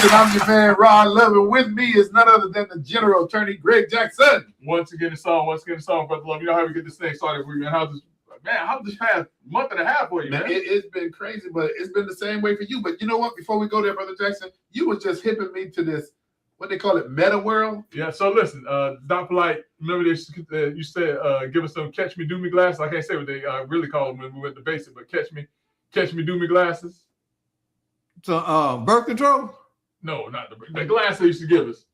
Listen, I'm your man, Ron Love, and with me is none other than the General Attorney Greg Jackson. Once again, it's on, Brother Love. You know how we get this thing started for you, man. How's this past month and a half for you, man? It's been crazy, but it's been the same way for you. But you know what? Before we go there, Brother Jackson, you were just hipping me to this, what they call it, meta world. Yeah, so listen, Doc Polite, remember this, you said, give us some catch me, do me glasses. I can't say what they really call them when we went to basic, but catch me, do me glasses. So, birth control? No, not the glass they used to give us.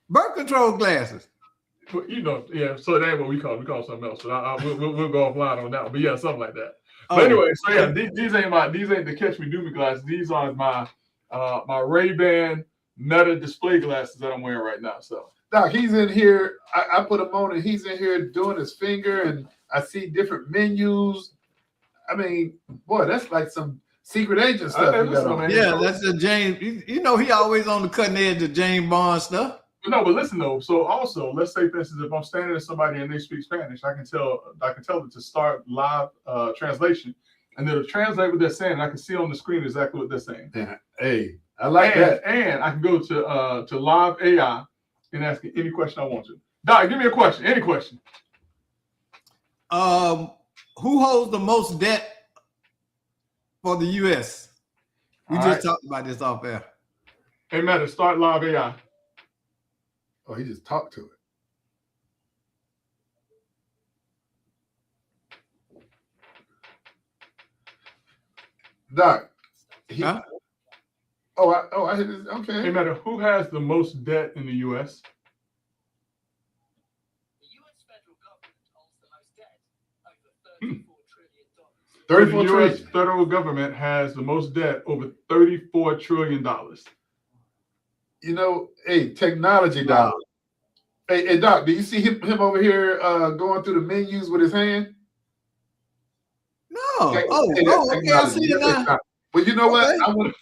Birth control glasses. You know, yeah. So that ain't what we call it. We call it something else. So we'll go offline on that one. But yeah, something like that. But anyway, so yeah, these ain't the catch me do me glasses. These are my my Ray-Ban Meta display glasses that I'm wearing right now. So Doc, he's in here. I put him on, and he's in here doing his finger, and I see different menus. I mean, boy, that's like some secret agent stuff. Yeah, that's the James. You know, he always on the cutting edge of James Bond stuff. No, but listen though. So also, let's say, for instance, if I'm standing to somebody and they speak Spanish, I can tell them to start live translation, and it'll translate what they're saying. And I can see on the screen exactly what they're saying. Yeah. Hey, I like that. And I can go to live AI and ask any question I want to. Doc, give me a question. Any question. Who holds the most debt for the U.S.? We just talked about this off air. Hey, Meta, start live AI. Oh, he just talked to it. Doc. Huh? I hit this. Okay. Hey, Meta, who has the most debt in the U.S.? The U.S. federal government holds the most debt, over $34 trillion. The U.S. federal government has the most debt, over $34 trillion. You know, hey, technology, Doc. Hey, Doc, do you see him over here going through the menus with his hand? No. Okay, I see it now. But you know what?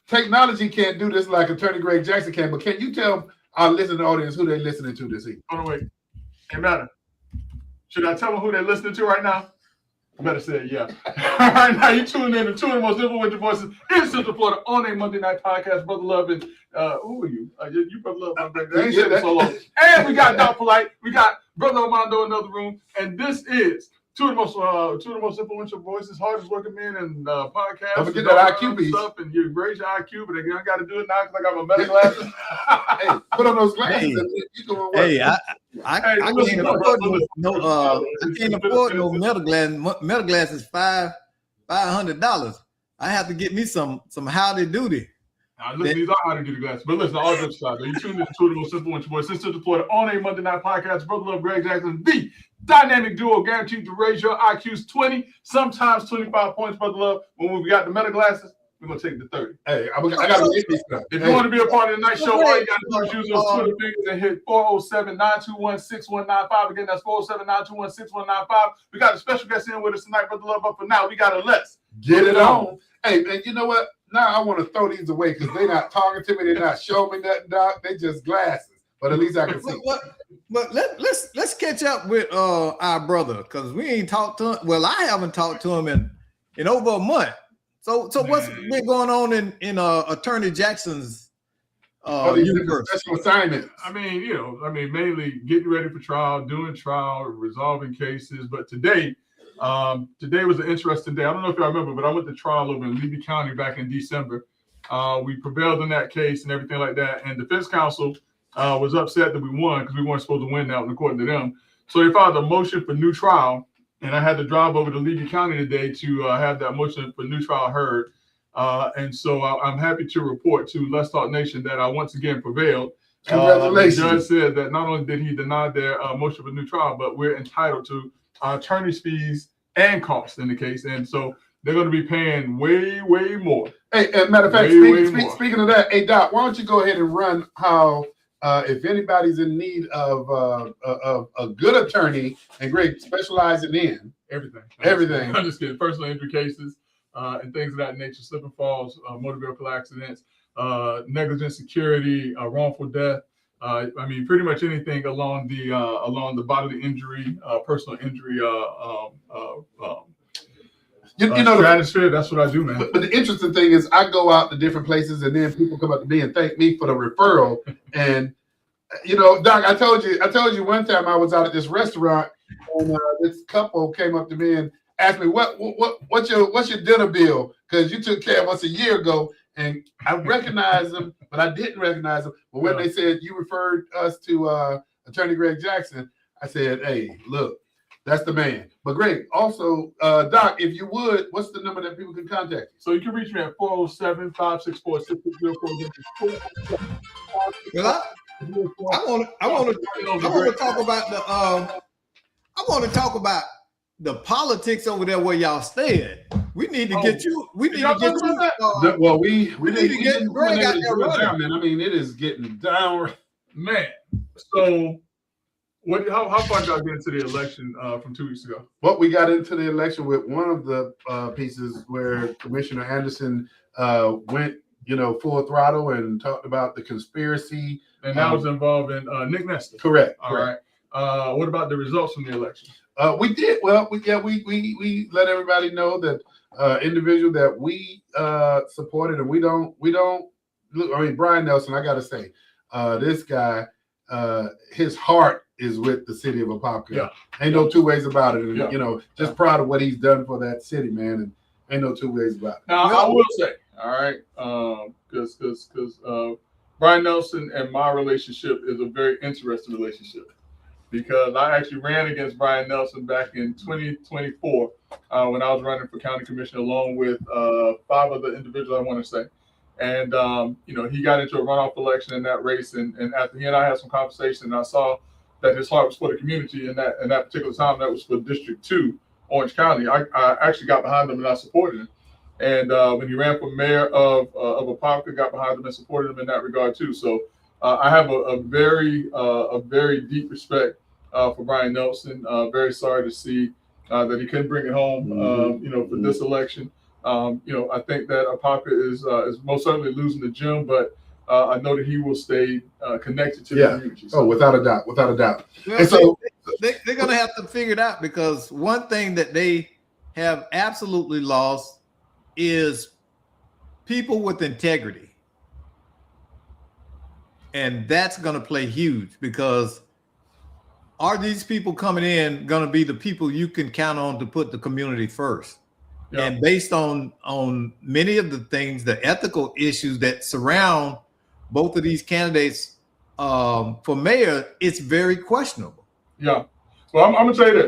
Technology can't do this like Attorney Greg Jackson can, but can you tell our listening audience who they're listening to this evening? Oh, no, wait. Hey, Matter. Should I tell them who they're listening to right now? I better say yeah. All right, now you tune in to two of the most influential voices in Central Florida on a Monday night podcast. Brother Love and who are you? You Brother Love, my baby. I ain't said it so long. And we got Doc Polite. We got Brother Armando in another room, and this is two of the most influential voices, hardest working men in podcasts. Don't forget that IQ piece. Stuff, and you raise your IQ, but again, I got to do it now because I got my meta glasses. Hey, put on those glasses. And you can work. Hey, I can't afford no meta glasses. Meta glasses $500. I have to get me some howdy doody. Now, listen, these are howdy doody glasses. But listen, all jokes aside, you tuned in to two of the most influential voices in Central Florida on a Monday night podcast. Brother Love, Greg Jackson, the dynamic duo guaranteed to raise your IQs 20, sometimes 25 points, Brother Love. When we got the meta glasses, we're going to take it to 30. Hey, I got to get this stuff. If you want to be a part of the night show, all you got to do is use those Twitter fingers and hit 407-921-6195. Again, that's 407-921-6195. We got a special guest in with us tonight, Brother Love, but for now, we got to let's get it on. Hey, man, you know what? Now I want to throw these away because they're not talking to me. They're not showing me nothing, Doc. They just glasses. But at least I can see. But let's catch up with our brother because we ain't talked to him. Well, I haven't talked to him in over a month. So what's been going on in Attorney Jackson's universe? Special assignment. I mean, mainly getting ready for trial, doing trial, resolving cases. But today was an interesting day. I don't know if y'all remember, but I went to trial over in Levy County back in December. We prevailed in that case and everything like that. And defense counsel was upset that we won because we weren't supposed to win that one, according to them. So they filed a motion for new trial. And I had to drive over to Levy County today to have that motion for new trial heard. And so I'm happy to report to Let's Talk Nation that I once again prevailed. Congratulations. The judge said that not only did he deny their motion for new trial, but we're entitled to attorney's fees and costs in the case. And so they're going to be paying way, way more. Hey, as a matter of fact, speaking of that, hey, Doc, why don't you go ahead and run how if anybody's in need of a good attorney, and Greg specializing in everything. I'm just kidding. Personal injury cases and things of that nature, slip and falls, motor vehicle accidents, negligent security, wrongful death. I mean, pretty much anything along the bodily injury, personal injury You know, stratosphere. That's what I do, man. But the interesting thing is, I go out to different places, and then people come up to me and thank me for the referral. And Doc, I told you one time I was out at this restaurant, and this couple came up to me and asked me what's your dinner bill, because you took care of us a year ago. And I recognized them, but I didn't recognize them. But when they said you referred us to Attorney Greg Jackson, I said, hey, look, that's the man. But Greg, also, Doc, if you would, what's the number that people can contact you? So you can reach me at 407-564-6604. Well, I want to talk about the politics over there where y'all stay at. We need to get you. We need to get you. Well, we need to get Greg out there down, man. I mean, it is getting down, man. So, how far did y'all get into the election from 2 weeks ago? Well, we got into the election with one of the pieces where Commissioner Anderson went, full throttle and talked about the conspiracy, and that was involving Nick Nestor. Correct. All right. What about the results from the election? We did well. We let everybody know that individual that we supported, and we don't look. I mean, Brian Nelson. I gotta say, this guy, his heart is with the city of Apopka. Yeah. Ain't no two ways about it. And, Yeah. just proud of what he's done for that city, man. And ain't no two ways about it. Now, I will say, all right, because Brian Nelson and my relationship is a very interesting relationship, because I actually ran against Brian Nelson back in 2024 when I was running for county commissioner along with 5 other individuals, I want to say. And, he got into a runoff election in that race. And after he and I had some conversation, I saw that his heart was for the community. And that particular time, that was for District 2, Orange County. I actually got behind him and I supported him. And when he ran for mayor of Apopka, got behind him and supported him in that regard too. So I have a very deep respect for Brian Nelson. Very sorry to see that he couldn't bring it home, for this election. I think that Apopka is most certainly losing the gym, but I know that he will stay connected to the community. So. Oh, without a doubt. Well, and so they're going to have to figure it out, because one thing that they have absolutely lost is people with integrity. And that's going to play huge, because are these people coming in going to be the people you can count on to put the community first? Yeah. And based on many of the things, the ethical issues that surround both of these candidates for mayor, it's very questionable. Yeah. Well, I'm gonna tell you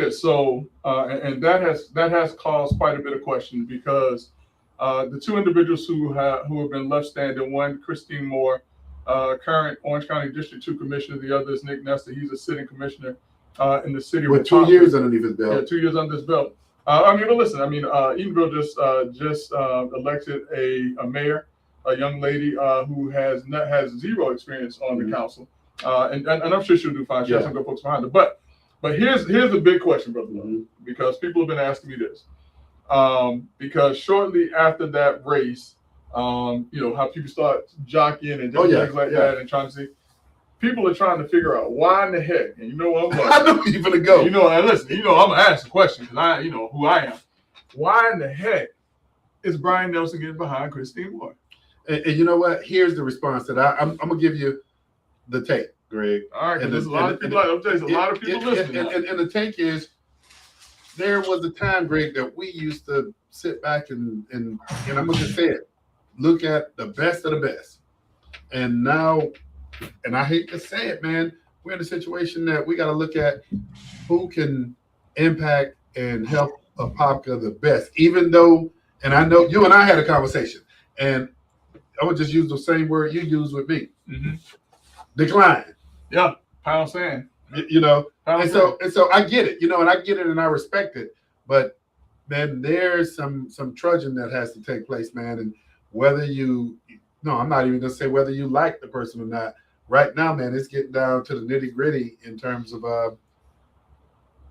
this. So, and that has caused quite a bit of question, because the 2 individuals who have been left standing, one, Christine Moore, current Orange County District 2 commissioner. The other is Nick Nestor. He's a sitting commissioner in the city. With 2 years underneath his belt. Yeah, 2 years under his belt. Edenville just elected a mayor, a young lady who has 0 experience on the council, and I'm sure she'll do fine. She has some good folks behind her. But here's the big question, brother, because people have been asking me this. Because shortly after that race, how people start jockeying and things like that, and trying to see. People are trying to figure out why in the heck, and I'm like, I know you're gonna go. And listen, I'm gonna ask the question, because I who I am. Why in the heck is Brian Nelson getting behind Christine Moore? And you know what? Here's the response that I'm gonna give you the take, Greg. All right, and there's a lot of people. I'm telling you, a lot of people listening. And the take is, there was a time, Greg, that we used to sit back and I'm gonna just say it, look at the best of the best, and now. And I hate to say it, man, we're in a situation that we got to look at who can impact and help Apopka the best, even though, and I know you and I had a conversation, and I would just use the same word you used with me. Decline. Yeah, pound sand. And so I get it, and I get it and I respect it, but then there's some trudging that has to take place, man, and whether I'm not even gonna say whether you like the person or not. Right now, man, it's getting down to the nitty gritty in terms of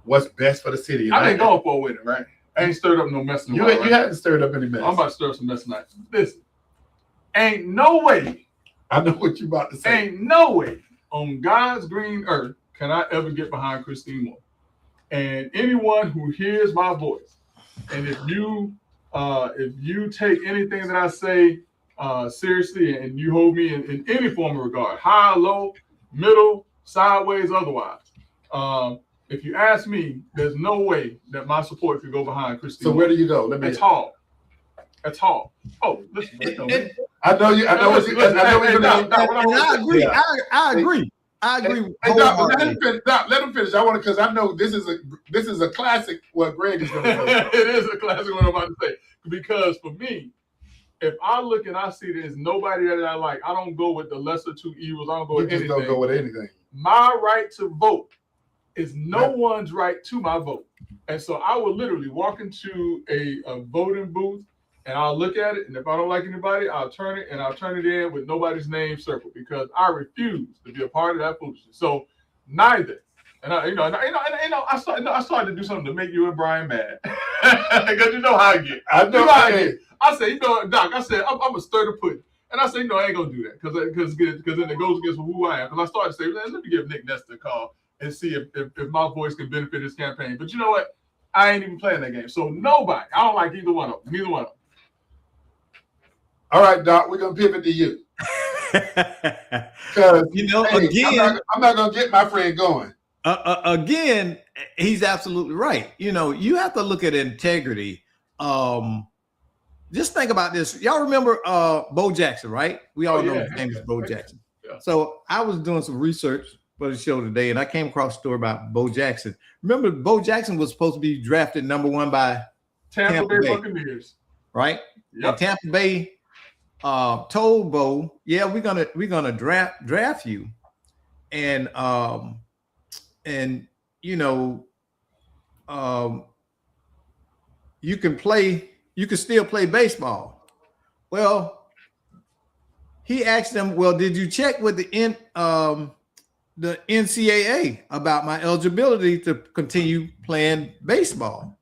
what's best for the city. I ain't going for with it, right? I ain't stirred up no mess. You haven't stirred up any mess. I'm about to stir up some mess tonight. Listen, ain't no way. I know what you about to say. Ain't no way on God's green earth can I ever get behind Christine Moore. And anyone who hears my voice And if you take anything that I say seriously and you hold me in any form of regard, high, low, middle, sideways, otherwise, if you ask me, there's no way that my support could go behind Christine. So where do you go? Let me. It's hard. It's hard. Oh, listen. I know you. I know what you. I know what you're And I agree. Yeah. I agree. I agree. Hey, Doc, wholeheartedly. let him finish. I want to, because I know this is a classic. What Greg is going to say. It is a classic what I'm about to say. Because for me, if I look and I see there's nobody that I like, I don't go with the lesser two evils. I don't go You with just anything. don't go with anything. My right to vote is no one's right to my vote. And so I will literally walk into a voting booth and I'll look at it. And if I don't like anybody, I'll turn it in with nobody's name circled, because I refuse to be a part of that foolishness. So neither. And I started to do something to make you and Brian mad. Because you know how I get. I know how I hey. get. I say, Doc, I said, I'm a stir the pudding. And I say, no, I ain't gonna do that, because then it goes against who I am. Because I started to say, let me give Nick Nestor a call and see if my voice can benefit his campaign. But you know what? I ain't even playing that game. So nobody, I don't like either one of them. Neither one of them. All right, Doc, we're gonna pivot to you. Because again, I'm not gonna get my friend going. Again, he's absolutely right. You have to look at integrity. Just think about this. Y'all remember Bo Jackson, right? We all know his name is Bo Jackson. Yeah. So I was doing some research for the show today, and I came across a story about Bo Jackson. Remember, Bo Jackson was supposed to be drafted number 1 by Tampa Bay Buccaneers, right? Yep. And Tampa Bay told Bo, "Yeah, we're gonna draft you, and you can still play baseball." Well, he asked them, "Well, did you check with the NCAA about my eligibility to continue playing baseball?"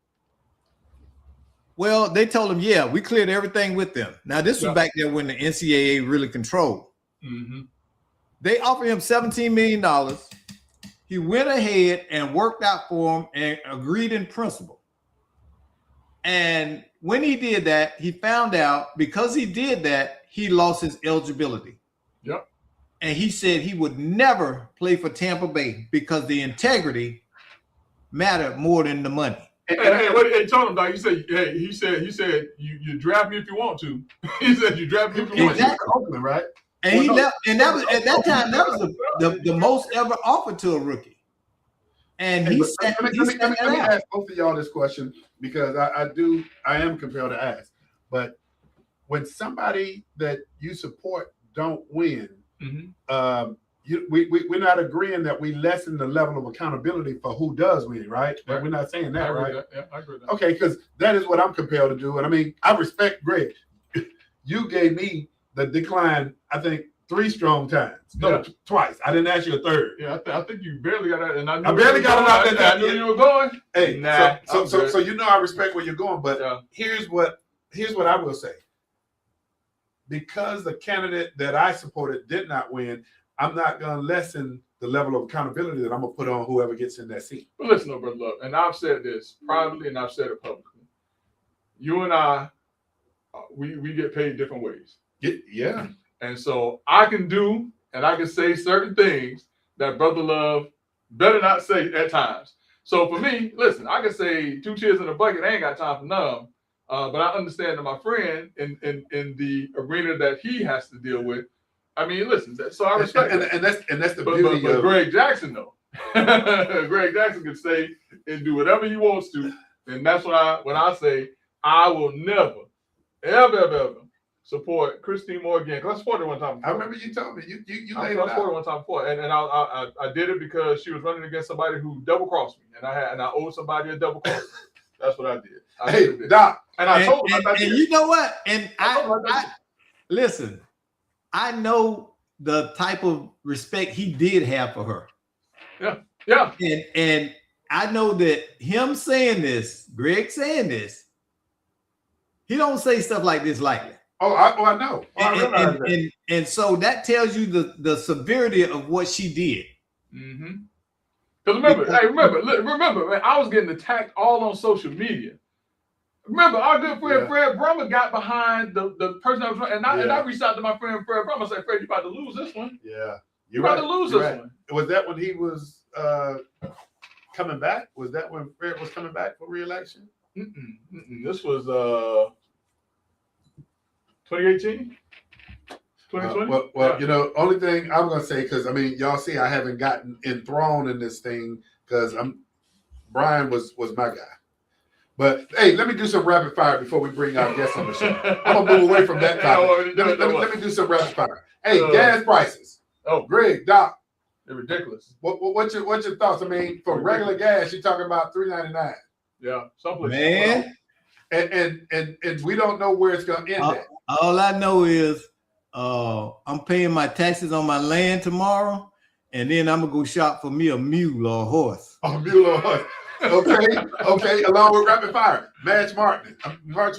Well, they told him, "Yeah, we cleared everything with them." Now, this was back there when the NCAA really controlled. Mm-hmm. They offered him $17 million. He went ahead and worked out for him and agreed in principle. And when he did that, he found out because he did that, he lost his eligibility. Yep. And he said he would never play for Tampa Bay because the integrity mattered more than the money. Hey, told him, Doc. He said, you draft me if you want to. He said, you draft me if you want to. Oakland, right? And he left, and that was at that time, that was the most ever offered to a rookie. And Let me ask both of y'all this question, because I am compelled to ask. But when somebody that you support don't win, mm-hmm. We're not agreeing that we lessen the level of accountability for who does win, right? Right. We're not saying that, right? Yeah, I agree with that. Okay, because that is what I'm compelled to do. And I mean, I respect Greg. You gave me the decline, I think, 3 strong times. No, twice. I didn't ask you a third. Yeah, I think you barely got that. And I barely got it out there. I knew you were going. Hey, nah. So you know I respect where you're going, but here's what I will say. Because the candidate that I supported did not win, I'm not going to lessen the level of accountability that I'm going to put on whoever gets in that seat. But listen, Brother Love, and I've said this privately and I've said it publicly. You and I, we get paid different ways. Yeah. And so I can do and I can say certain things that Brother Love better not say at times. So for me, listen, I can say 2 cheers in a bucket. I ain't got time for none. But I understand that my friend in the arena that he has to deal with, I mean, listen, so I respect and that's the beauty but of Greg Jackson, though. Greg Jackson can say and do whatever he wants to. And that's when I say I will never, ever support Christine Moore again. Because I supported her one time before. I remember you told me. You laid it I supported her out. one time before. And I did it because she was running against somebody who double-crossed me. And I owed somebody a double cross. That's what I did. Hey, Doc. And I told him. And you know what? And I listen, I know the type of respect he did have for her. Yeah. And I know that him saying this, Greg saying this, he don't say stuff like this lightly. I know. And so that tells you the severity of what she did. Mm-hmm. Because remember, man, I was getting attacked all on social media Remember, our good friend Yeah. Fred Brummer got behind the person that was running, and I Yeah. reached out to my friend Fred Brummer. I said, Fred, you about to lose this one. Yeah. You about to lose You're this right. one. Was that when he was coming back? Was that when Fred was coming back for re-election? This was 2018. 2020. Well, you know, only thing I'm gonna say, because I mean, y'all see, I haven't gotten enthroned in this thing because Brian was my guy. But hey, let me do some rapid fire before we bring our guests on the show. I'm gonna move away from that topic. Let me do some rapid fire. Hey, gas prices. Oh, Greg, Doc, they're ridiculous. what's your thoughts? I mean, for regular gas, you're talking about $3.99. Yeah, someplace. Man, And we don't know where it's gonna end at. all I know is I'm paying my taxes on my land tomorrow, and then I'm gonna go shop for me a mule or a horse. Oh, mule or horse. Okay. Along with rapid fire, March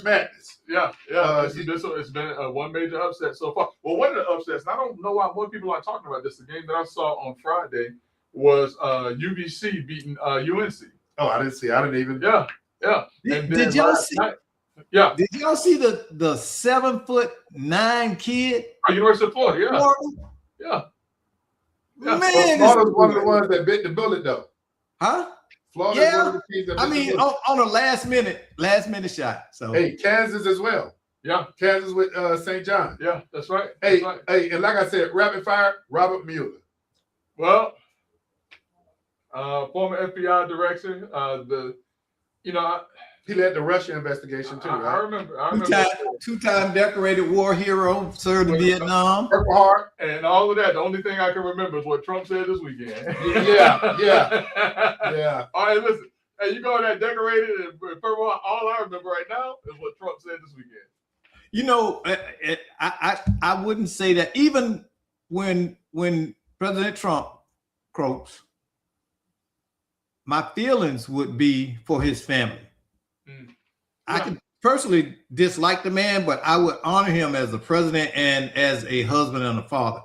Madness. Yeah. It's been one major upset so far. Well, one of the upsets, and I don't know why more people aren't talking about this. The game that I saw on Friday was UBC beating UNC. Oh, I didn't see. I didn't even. Yeah. Did y'all see? Yeah. Did y'all see the 7'9" kid? University of Florida. Yeah. Man, Florida's one of the ones that bit the bullet, though. huh? Florida's Yeah. one of the teams that I bit the mean, bullet. on a last minute shot. So Hey, Kansas as well. Yeah. Kansas with St. John. Yeah, that's right. Hey, That's right. and like I said, rapid fire, Robert Mueller. Well, former FBI director, He led the Russia investigation too, I right? remember. two-time decorated war hero, served in Vietnam. Purple Heart. And all of that. The only thing I can remember is what Trump said this weekend. Yeah. All right, listen. Hey, you go that decorated and purple. All I remember right now is what Trump said this weekend. You know, I wouldn't say that. Even when President Trump croaks, my feelings would be for his family. I can personally dislike the man, but I would honor him as a president and as a husband and a father.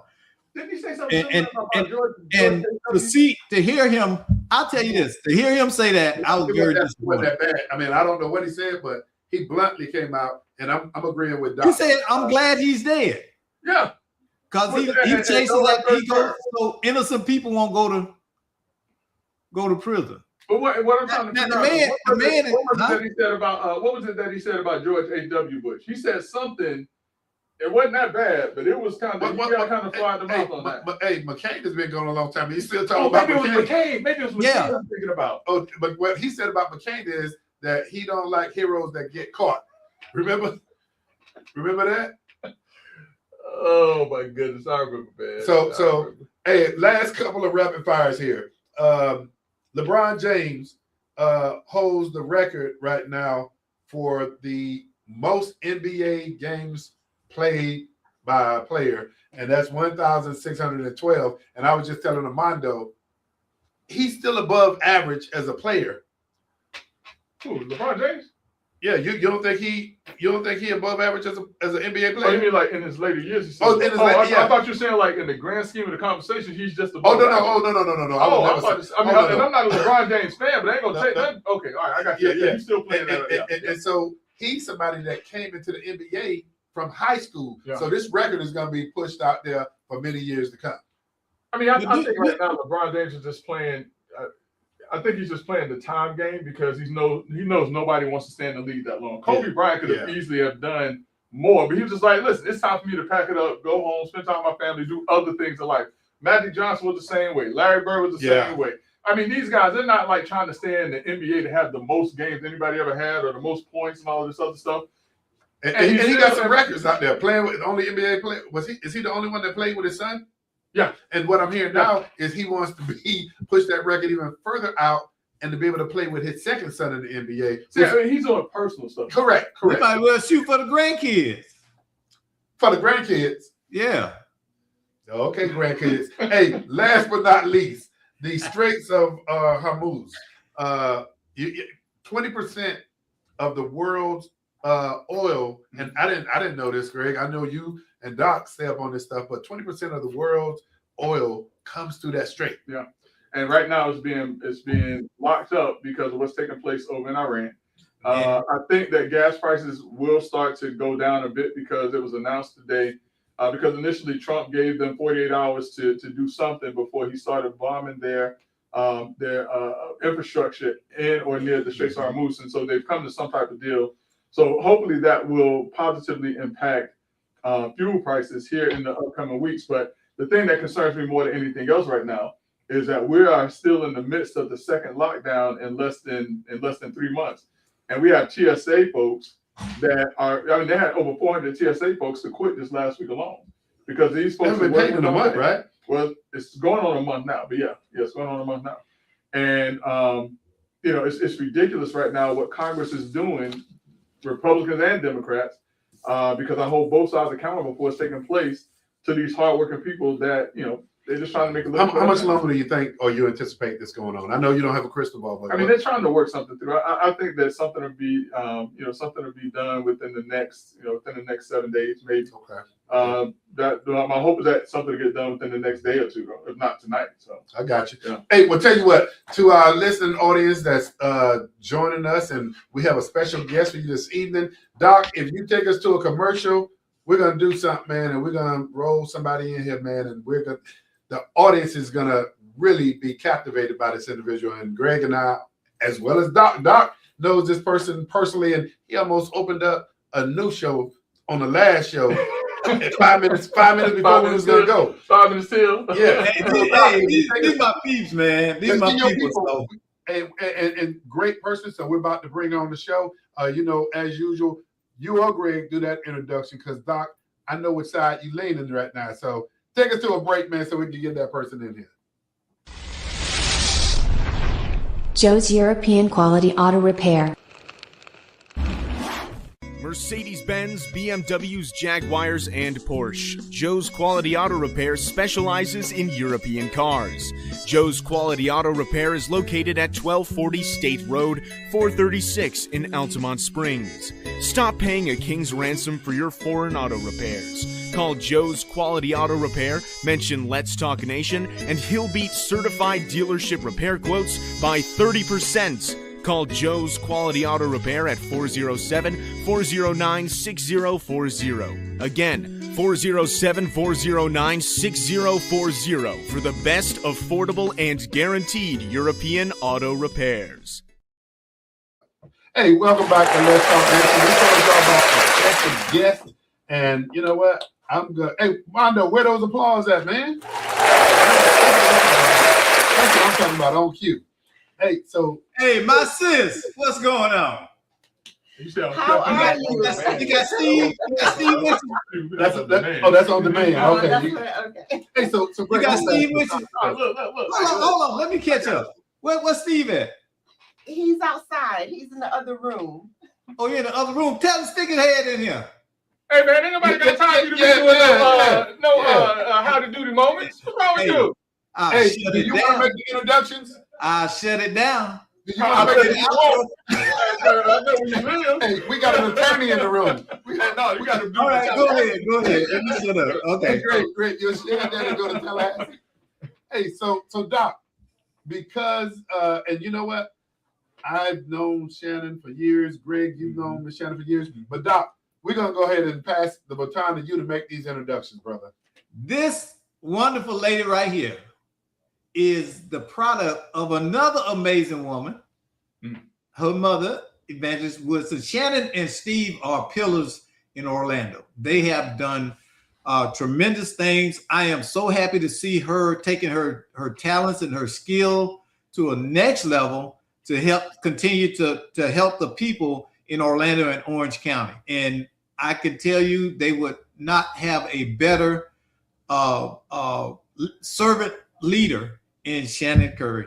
Didn't he say something And about George? And to hear him, I'll tell you this: to hear him say that, I was very Wasn't disappointed. that bad. I mean, I don't know what he said, but he bluntly came out, and I'm agreeing with Doc. He said, "I'm glad he's dead," Yeah. because he chases that. He goes so innocent people won't go to prison. But what I'm trying to Now, figure out, the man, what was it that he said about George H.W. Bush? He said something. It wasn't that bad, but it was kind of kind of flied the mouth on that. But hey, McCain has been going a long time. He's still talking Oh, about maybe it was McCain. McCain. Maybe it was McCain Yeah. I'm thinking about. Oh, but what he said about McCain is that he don't like heroes that get caught. Remember that? Oh my goodness, I remember, man. So hey, last couple of rapid fires here. LeBron James holds the record right now for the most NBA games played by a player, and that's 1,612. And I was just telling Armando, he's still above average as a player. Who, LeBron James? Yeah, you don't think he above average as an NBA Oh, player? you mean like in his later years? He said, Oh, in his later- yeah. I thought you were saying like in the grand scheme of the conversation, he's just Oh above. no! I'm not a LeBron James fan, but I ain't gonna take that. Okay, all right, I got you. Yeah. He's still playing that. And so he's somebody that came into the NBA from high school. Yeah. So this record is going to be pushed out there for many years to come. I mean, I think right now LeBron James is just playing. I think he's just playing the time game because he knows nobody wants to stay in the league that long. Kobe Bryant could have easily have done more, but he was just like, listen, it's time for me to pack it up, go home, spend time with my family, do other things in life. Magic Johnson was the same way. Larry Bird was the same way. I mean, these guys, they're not like trying to stay in the NBA to have the most games anybody ever had or the most points and all of this other stuff. And he got some records out there playing with the only NBA player. Is he the only one that played with his son? Yeah. And what I'm hearing now is he wants to push that record even further out and to be able to play with his second son in the NBA. See, I mean, he's doing personal stuff. Correct. We might well shoot for the grandkids. For the grandkids. Yeah. Okay, grandkids. Hey, last but not least, the Straits of Hormuz. 20% of the world's oil, and I didn't know this, Greg. I know you and Doc stay up on this stuff, but 20% of the world's oil comes through that strait. Yeah. And right now it's being locked up because of what's taking place over in Iran. I think that gas prices will start to go down a bit because it was announced today. Because initially Trump gave them 48 hours to do something before he started bombing their infrastructure in or near the Straits of Hormuz, and so they've come to some type of deal. So hopefully that will positively impact fuel prices here in the upcoming weeks. But the thing that concerns me more than anything else right now is that we are still in the midst of the second lockdown in less than 3 months, and we have TSA folks that are. I mean, they had over 400 TSA folks to quit this last week alone because these folks Haven't been paid in a month, right? Well, it's going on a month now, but yeah, it's going on a month now, and it's ridiculous right now what Congress is doing, Republicans and Democrats, because I hold both sides accountable for what's taking place to these hardworking people that they're just trying to make a living. How much longer do you think or you anticipate this going on? I know you don't have a crystal ball, but I mean, they're trying to work something through. I think that something will be done within the next 7 days, maybe. Okay. My hope is that something will get done within the next day or two, if not tonight. So I got you. Yeah. Hey, well, tell you what, to our listening audience that's joining us, and we have a special guest for you this evening. Doc, if you take us to a commercial, we're gonna do something, man, and we're gonna roll somebody in here, man, and the audience is gonna really be captivated by this individual. And Greg and I, as well as Doc knows this person personally, and he almost opened up a new show on the last show. 5 minutes before we was gonna go. 5 minutes till. Yeah. Hey, these my peeps, man. These my people. So. And great person. So we're about to bring on the show. As usual, you or Greg do that introduction because Doc, I know which side you leaning right now. So take us to a break, man, so we can get that person in here. Joe's European Quality Auto Repair. Mercedes-Benz, BMWs, Jaguars, and Porsche. Joe's Quality Auto Repair specializes in European cars. Joe's Quality Auto Repair is located at 1240 State Road, 436 in Altamont Springs. Stop paying a king's ransom for your foreign auto repairs. Call Joe's Quality Auto Repair, mention Let's Talk Nation, and he'll beat certified dealership repair quotes by 30%. Call Joe's Quality Auto Repair at 407-409-6040. Again, 407-409-6040 for the best affordable and guaranteed European auto repairs. Hey, welcome back to Let's Talk Nation. We're going to talk about a special guest. And you know what? I'm good. Hey, Mondo, where those applause at, man? That's what I'm talking about on cue. Hey, Hey, my sis, what's going on? How are you? You got Steve? You got Steve with you? that's on demand. Okay. Okay. Hey, so You Greg, got Steve with you? Look. Hold on. Let me catch up. Where's Steve at? He's outside. He's in the other room. Oh, you're in the other room. Tell him stick his head in here. Hey man, ain't nobody got time for you to be doing how to do the moments. What's wrong with you? hey, do you want to make the introductions? I'll shut it down. Do you want to make the I know where you live. Hey, we got an attorney in the room. You got to do All right, go ahead. Let me shut up. Okay. Hey, great. You're sitting there to go to Tallahassee. Hey, so Doc, because and you know what? I've known Shannon for years. Greg, you've known Miss Shannon for years. But Doc, we're gonna go ahead and pass the baton to you to make these introductions, brother. This wonderful lady right here is the product of another amazing woman. Her mother, Evangelist Woodson. Shannon and Steve are pillars in Orlando. They have done tremendous things. I am so happy to see her taking her talents and her skill to a next level to help continue to help the people in Orlando and Orange County. And I can tell you they would not have a better servant leader in Shannon Curry.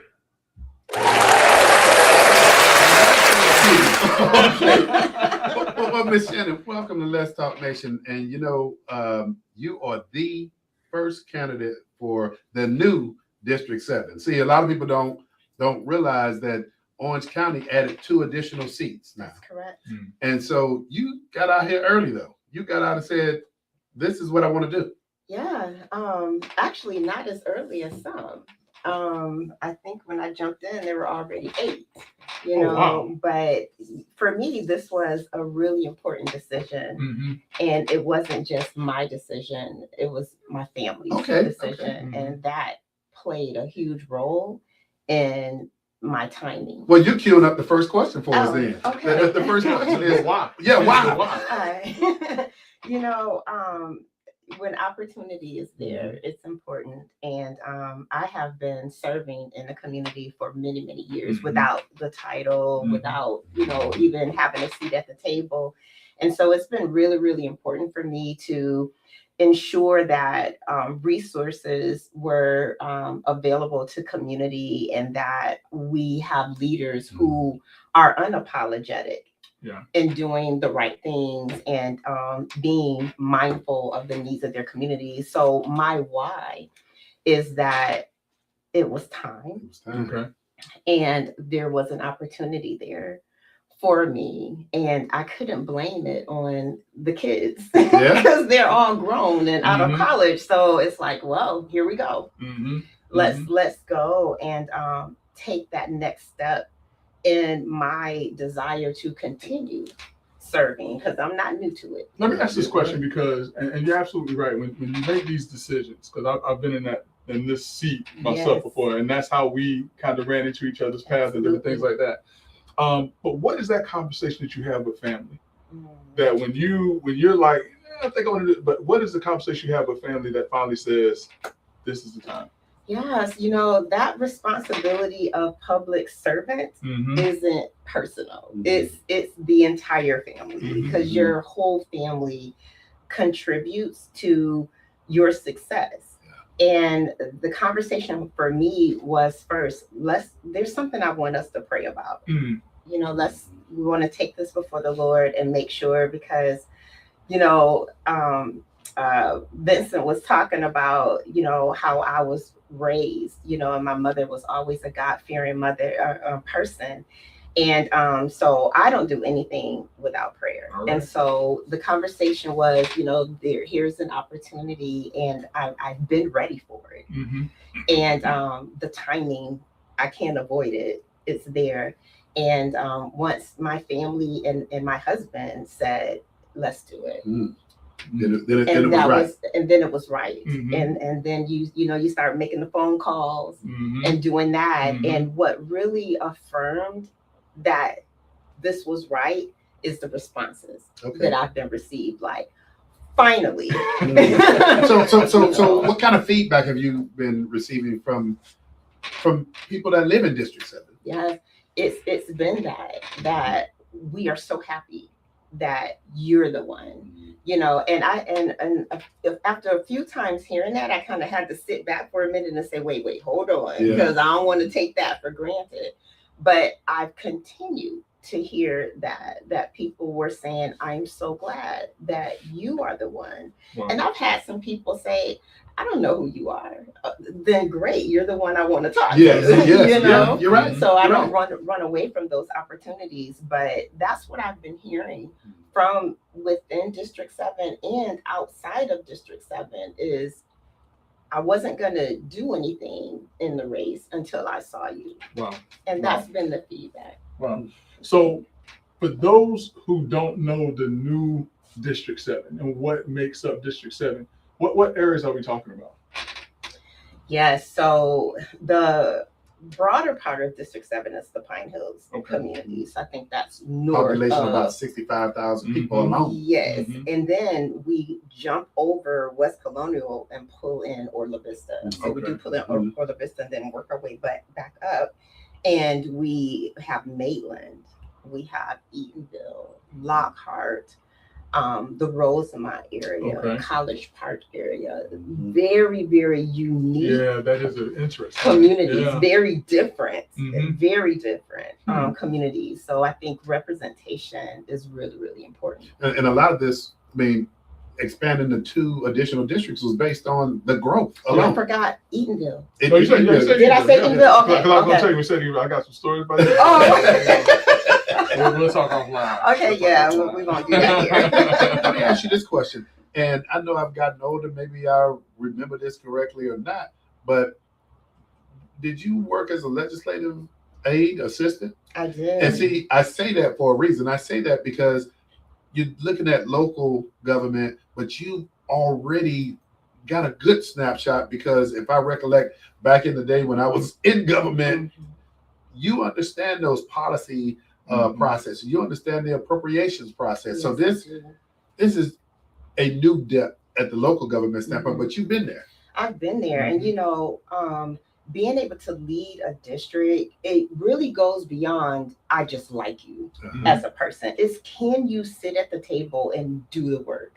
Well, Miss Shannon, welcome to Let's Talk Nation. And you are the first candidate for the new District 7. See, a lot of people don't realize that Orange County added 2 additional seats now. That's correct. And so you got out here early, though. You got out and said, this is what I want to do. Yeah. Actually, not as early as some. I think when I jumped in, there were already 8. you Oh, know, wow. but for me, this was a really important decision. Mm-hmm. And it wasn't just my decision, it was my family's decision. Mhm. And that played a huge role in my timing. Well, you're queuing up the first question for us Oh, then. okay. The first question is Why? Yeah, why? Why? You know, when opportunity is there, it's important. And I have been serving in the community for many, many years without the title, without, you know, even having a seat at the table. And so it's been really, really important for me to ensure that resources were available to community, and that we have leaders who are unapologetic in doing the right things, and being mindful of the needs of their communities. So my why is that it was time, Okay. and there was an opportunity there for me, and I couldn't blame it on the kids because they're all grown and out of college. So it's like, well, here we go. Let's go and take that next step in my desire to continue serving, because I'm not new to it. Let me ask this question, because, and you're absolutely right. When you make these decisions, because I've been in this seat myself before, and that's how we kind of ran into each other's paths and different things like that. But what is that conversation that you have with family? That when you're like, I think I want to do it, but what is the conversation you have with family that finally says, this is the time? Yes, you know, that responsibility of public servant isn't personal. It's the entire family, because your whole family contributes to your success. And the conversation for me was, first, there's something I want us to pray about. You know, we want to take this before the Lord and make sure, because, you know, Vincent was talking about, you know, how I was raised, you know, and my mother was always a God-fearing person. And so I don't do anything without prayer. And so the conversation was, you know, here's an opportunity, and I've been ready for it. And the timing, I can't avoid it. It's there. And once my family and my husband said, let's do it. And then it was right. And then you start making the phone calls and doing that. And what really affirmed that this was right is the responses that I've been received. Like, finally. So what kind of feedback have you been receiving from people that live in District 7? Yes, it's been that we are so happy that you're the one, you know. And after a few times hearing that, I kind of had to sit back for a minute and say, wait, hold on, because I don't want to take that for granted. But I've continued to hear that people were saying, I'm so glad that you are the one. And I've had some people say, I don't know who you are. Then great, you're the one I want to talk to. You know, you're right. So I don't run away from those opportunities. But that's what I've been hearing from within District 7 and outside of District 7 is, I wasn't going to do anything in the race until I saw you. And that's been the feedback. So for those who don't know the new District 7 and what makes up District 7, what areas are we talking about? Yes, so the broader part of District 7 is the Pine Hills communities. I think that's north population of about 65,000 people alone. Yes, and then we jump over West Colonial and pull in Orla Vista. So we do pull in Orla Vista and then work our way back up. And we have Maitland, we have Eatonville, Lockhart, the Rosemont area, College Park area. Very, very unique. Yeah, that is an interesting communities. Very different, very different communities. So I think representation is really, really important. And a lot of this, I mean, expanding the 2 additional districts was based on the growth alone. I forgot Eatonville. Did I say Eatonville? Okay. I was going to tell you, I got some stories about that. We'll talk offline. Okay, yeah, we won't do that here. Let me ask you this question, and I know I've gotten older, maybe I remember this correctly or not, but did you work as a legislative aide, assistant? I did. And see, I say that for a reason. I say that because you're looking at local government, but you already got a good snapshot, because if I recollect back in the day when I was in government, you understand those policy processes. You understand the appropriations process. Yes, so this is a new depth at the local government standpoint, but you've been there. I've been there, and you know, being able to lead a district, it really goes beyond I just like you as a person. It's, can you sit at the table and do the work?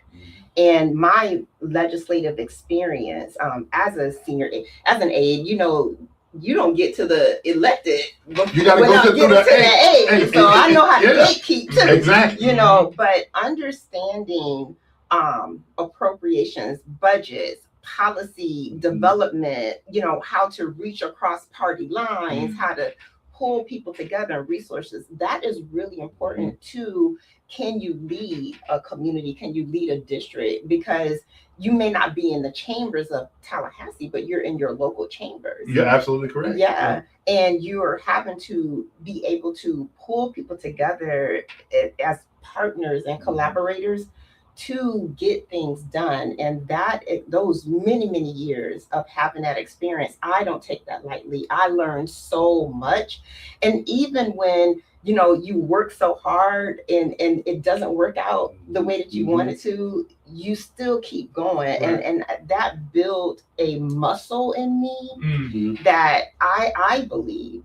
And my legislative experience as a senior, as an aide, you know, you don't get to the elected You got to go through the aide. So I know how to gatekeep too. Exactly. You know, but understanding appropriations, budgets, policy development, you know, how to reach across party lines, how to pull people together and resources, that is really important to, can you lead a community? Can you lead a district? Because you may not be in the chambers of Tallahassee, but you're in your local chambers. You're absolutely correct. Yeah. And you're having to be able to pull people together as partners and collaborators to get things done. And that, those many, many years of having that experience, I don't take that lightly. I learned so much. And even when, you know, you work so hard and it doesn't work out the way that you want it to, you still keep going. Right. And that built a muscle in me that I believe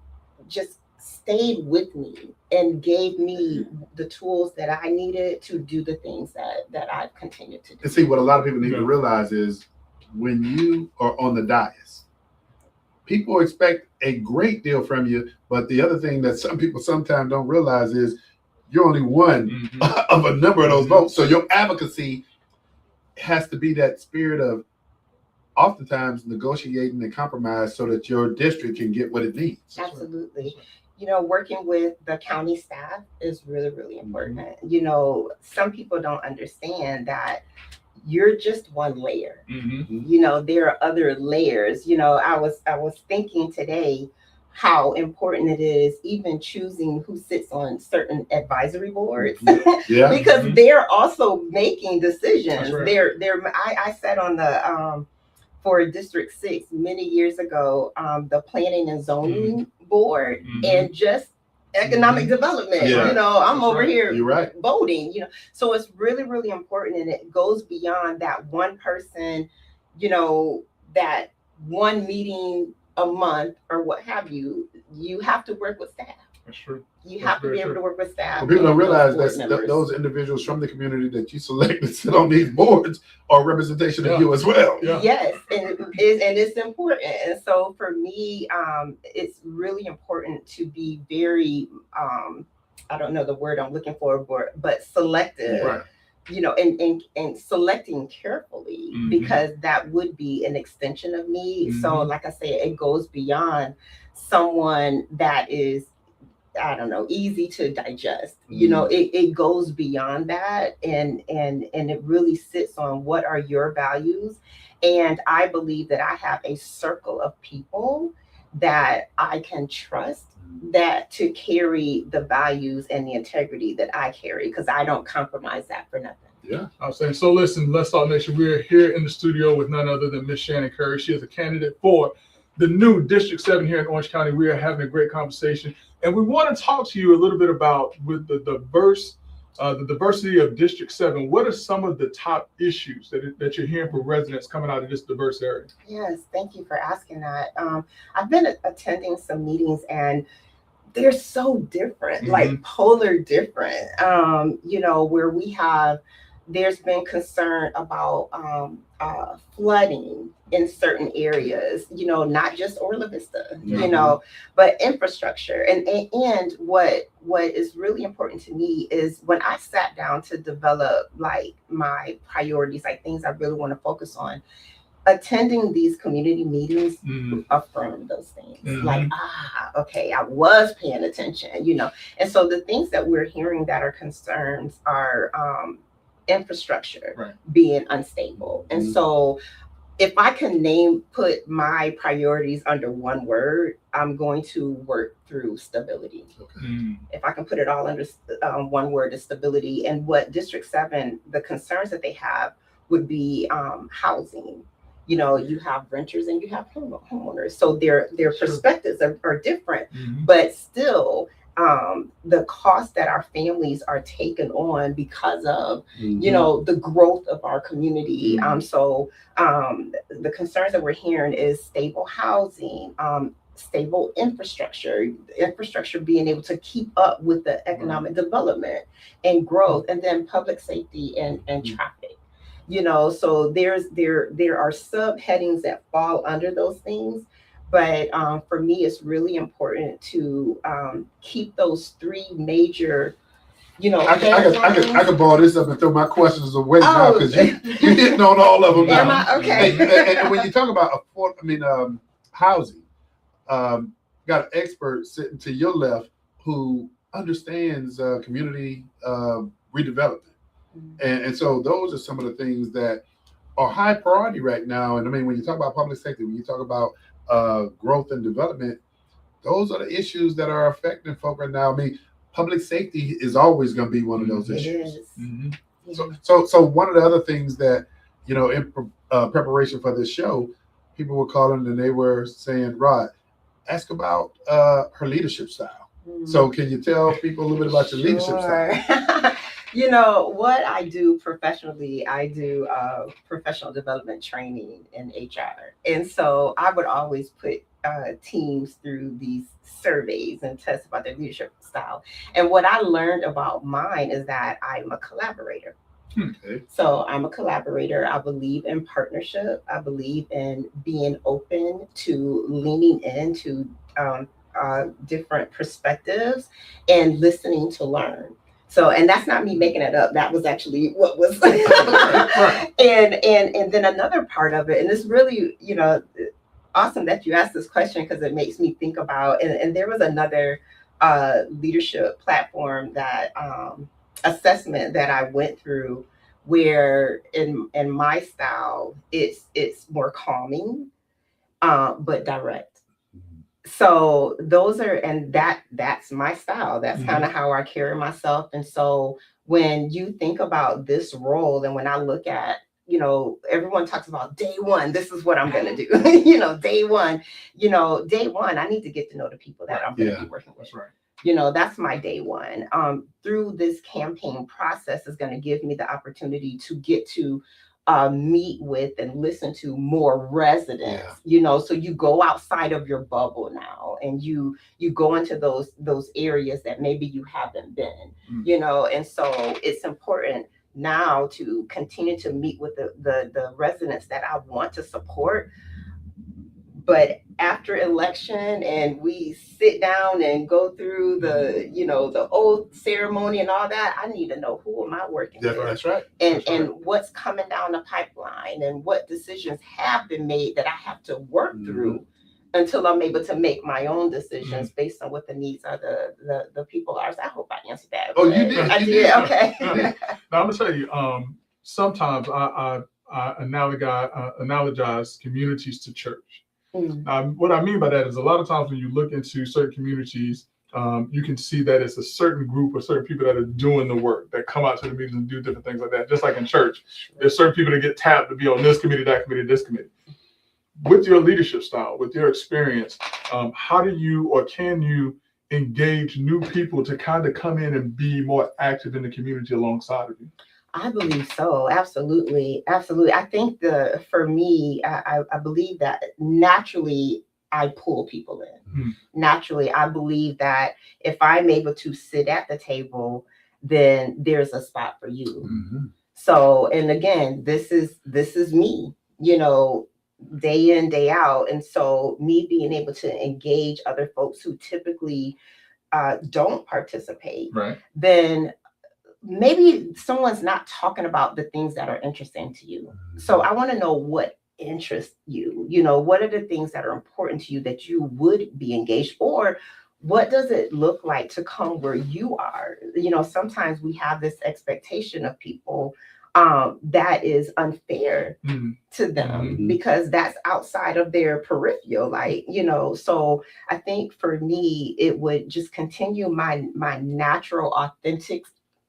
just stayed with me and gave me the tools that I needed to do the things that I've continued to do. And see, what a lot of people need to realize is when you are on the dais, people expect a great deal from you, but the other thing that some people sometimes don't realize is you're only one of a number of those votes. So your advocacy has to be that spirit of oftentimes negotiating and compromise so that your district can get what it needs. Absolutely. You know, working with the county staff is really, really important. You know, some people don't understand that you're just one layer. You know, there are other layers. You know, I was thinking today how important it is even choosing who sits on certain advisory boards because they're also making decisions. Right. I sat on the for District 6 many years ago, the planning and zoning board and just economic development. You know, I'm over here voting, you know, so it's really, really important. And it goes beyond that one person, you know, that one meeting a month or what have you. You have to work with staff. That's true. You have to be able to work with staff. Well, people don't realize that those individuals from the community that you select to sit on these boards are representation of you as well. Yes, and it's important. And so for me, it's really important to be very, I don't know the word I'm looking for, but selective. You know, and selecting carefully because that would be an extension of me. So like I say, it goes beyond someone that is, I don't know, easy to digest. You know, it goes beyond that, and it really sits on what are your values. And I believe that I have a circle of people that I can trust that to carry the values and the integrity that I carry, because I don't compromise that for nothing. Yeah, I'm saying. So listen, Let's Talk Nation, we're here in the studio with none other than Miss Shannon Curry. She is a candidate for the new District 7 here in Orange County. We are having a great conversation, and we want to talk to you a little bit about with the diversity of District 7. What are some of the top issues that you're hearing from residents coming out of this diverse area? Yes, thank you for asking that. I've been attending some meetings, and they're so different, like polar different. You know, where there's been concern about flooding in certain areas, you know, not just Orla Vista, you know, but infrastructure. And what is really important to me is when I sat down to develop like my priorities, like things I really want to focus on, attending these community meetings affirm those things. Like, okay, I was paying attention, you know. And so the things that we're hearing that are concerns are infrastructure being unstable. And so if I can put my priorities under one word, I'm going to work through stability. Mm. If I can put it all under one word, is stability. And what District 7, the concerns that they have would be housing. You know, you have renters and you have homeowners. So their perspectives are different, but still the cost that our families are taking on because of, you know, the growth of our community. So the concerns that we're hearing is stable housing, stable infrastructure being able to keep up with the economic development and growth, and then public safety and traffic. You know, so there are subheadings that fall under those things. But for me, it's really important to keep those three major, you know. I could ball this up and throw my questions away now, because you're hitting on all of them now. Am I? Okay. And when you talk about housing, got an expert sitting to your left who understands community redevelopment. And so those are some of the things that are high priority right now. And I mean, when you talk about public safety, when you talk about growth and development, those are the issues that are affecting folk right now. I mean, public safety is always going to be one of those issues. So one of the other things that, you know, in preparation for this show, people were calling and they were saying, Rod, ask about her leadership style. So can you tell people a little bit about your leadership style? You know, what I do professionally, I do professional development training in HR. And so I would always put teams through these surveys and tests about their leadership style. And what I learned about mine is that I'm a collaborator. Okay. So I'm a collaborator. I believe in partnership. I believe in being open to leaning into different perspectives and listening to learn. So, and that's not me making it up. That was actually what was. And then another part of it, and it's really, you know, awesome that you asked this question, because it makes me think about, and there was another leadership platform that assessment that I went through, where in my style, it's more calming, but direct. So those are, and that's my style. That's kind of how I carry myself. And so when you think about this role, and when I look at, you know, everyone talks about day one, this is what I'm going to do. Day one, I need to get to know the people that I'm going to be working with. That's right. You know, that's my day one. Through this campaign process is going to give me the opportunity to get to meet with and listen to more residents, you know, so you go outside of your bubble now, and you go into those areas that maybe you haven't been, you know. And so it's important now to continue to meet with the residents that I want to support. But after election, and we sit down and go through the, you know, the oath ceremony and all that, I need to know, who am I working with? That's right. And what's coming down the pipeline, and what decisions have been made that I have to work through until I'm able to make my own decisions based on what the needs are, the people are. So I hope I answered that. Oh, you did. I did. Okay. Now I'm gonna tell you, sometimes I analogize communities to church. What I mean by that is, a lot of times when you look into certain communities, you can see that it's a certain group or certain people that are doing the work, that come out to the meetings and do different things like that. Just like in church, there's certain people that get tapped to be on this committee, that committee, this committee. With your leadership style, with your experience, how do you, or can you, engage new people to kind of come in and be more active in the community alongside of you? I believe so. Absolutely. Absolutely. I think for me, I believe that naturally I pull people in. Naturally, I believe that if I'm able to sit at the table, then there's a spot for you. So, and again, this is me, you know, day in, day out. And so me being able to engage other folks who typically don't participate, then maybe someone's not talking about the things that are interesting to you. So I want to know what interests you. You know, what are the things that are important to you that you would be engaged, or what does it look like to come where you are? You know, sometimes we have this expectation of people that is unfair to them because that's outside of their peripheral, like, you know. So I think for me, it would just continue my natural, authentic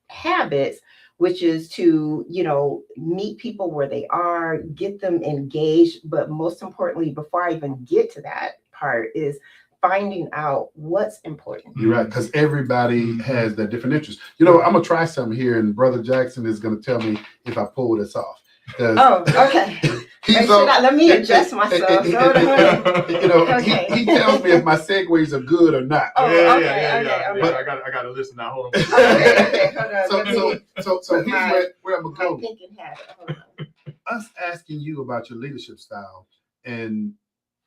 habits, which is to, you know, meet people where they are, get them engaged. But most importantly, before I even get to that part, is finding out what's important. You're right, because everybody has their different interests. You know, I'm gonna try something here, and Brother Jackson is gonna tell me if I pull this off. Oh, okay. Let me adjust myself. You know, okay. he tells me if my segues are good or not. Oh, yeah. But I gotta listen now. Hold on. Okay, hold on. So here's where I'm gonna go. Thinking habit. Us asking you about your leadership style, and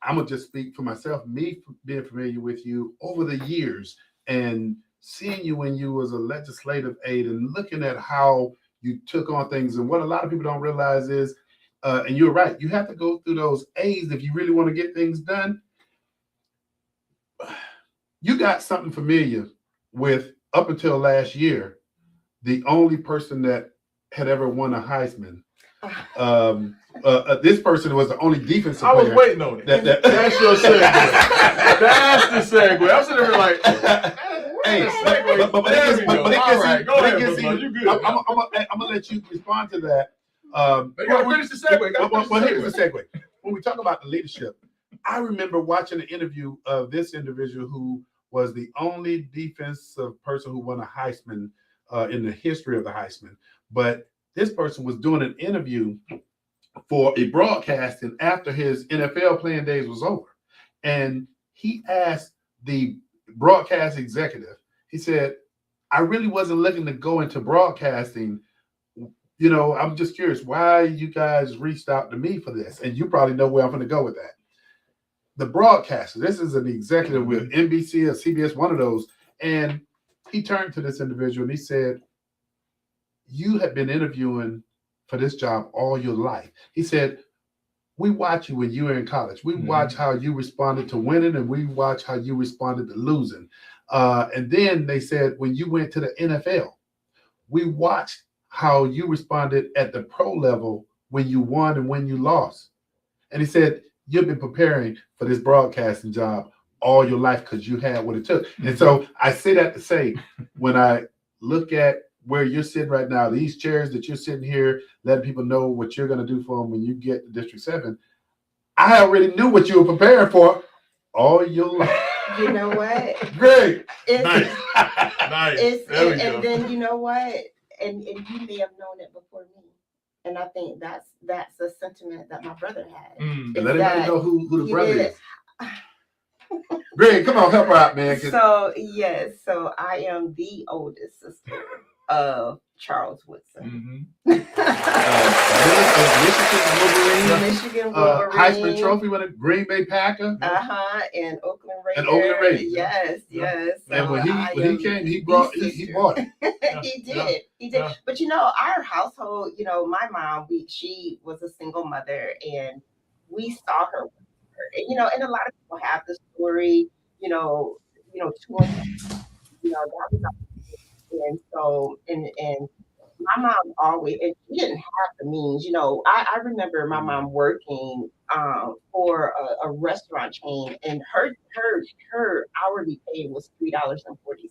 I'm gonna just speak for myself. Me being familiar with you over the years and seeing you when you was a legislative aide and looking at how you took on things, and what a lot of people don't realize is, and you're right, you have to go through those A's if you really want to get things done. You got something familiar with, up until last year, the only person that had ever won a Heisman. This person was the only defensive player. I was waiting on it. That's your segue. That's the segue. I'm sitting here like, hey, but it gets even. I'm gonna let you respond to that. You gotta finish the segue. Well, here's the segue. When we talk about the leadership, I remember watching an interview of this individual who was the only defensive person who won a Heisman in the history of the Heisman. But this person was doing an interview for a broadcasting after his NFL playing days was over. And he asked the broadcast executive, he said, I really wasn't looking to go into broadcasting. You know, I'm just curious why you guys reached out to me for this. And you probably know where I'm going to go with that. The broadcaster, this is an executive with NBC or CBS, one of those. And he turned to this individual and he said, you have been interviewing for this job all your life. He said, we watch you when you were in college. We watch how you responded to winning, and we watch how you responded to losing. And then they said, when you went to the NFL, we watched how you responded at the pro level when you won and when you lost. And he said, you've been preparing for this broadcasting job all your life because you had what it took. And so I say that to say, when I look at where you're sitting right now, these chairs that you're sitting here, letting people know what you're going to do for them when you get to District 7, I already knew what you were preparing for all your life. You know what? Great. Nice. And then you know what? And you may have known it before me. And I think that's a sentiment that my brother had. Let everybody know who the brother is. Greg, come on, help her out, man. So yes, so I am the oldest sister of Charles Woodson. Michigan Wolverine. Heisman Trophy winner, Green Bay Packer. And Oakland Raiders. Yes. And when he came, he bought it. He did. But you know, our household, you know, my mom, she was a single mother, and we saw her. You know, and a lot of people have the story, you know, that was, and so, and my mom always, and she didn't have the means, you know. I remember my mom working for a restaurant chain, and her hourly pay was $3.40,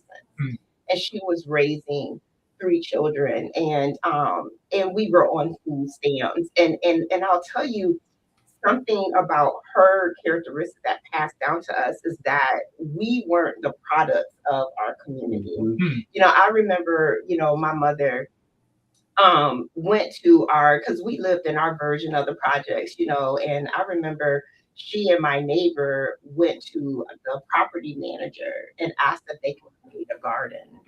and she was raising 3 children, and we were on food stamps, and I'll tell you, something about her characteristics that passed down to us is that we weren't the products of our community. You know, I remember, you know, my mother went to because we lived in our version of the projects, you know, and I remember she and my neighbor went to the property manager and asked if they could create a garden.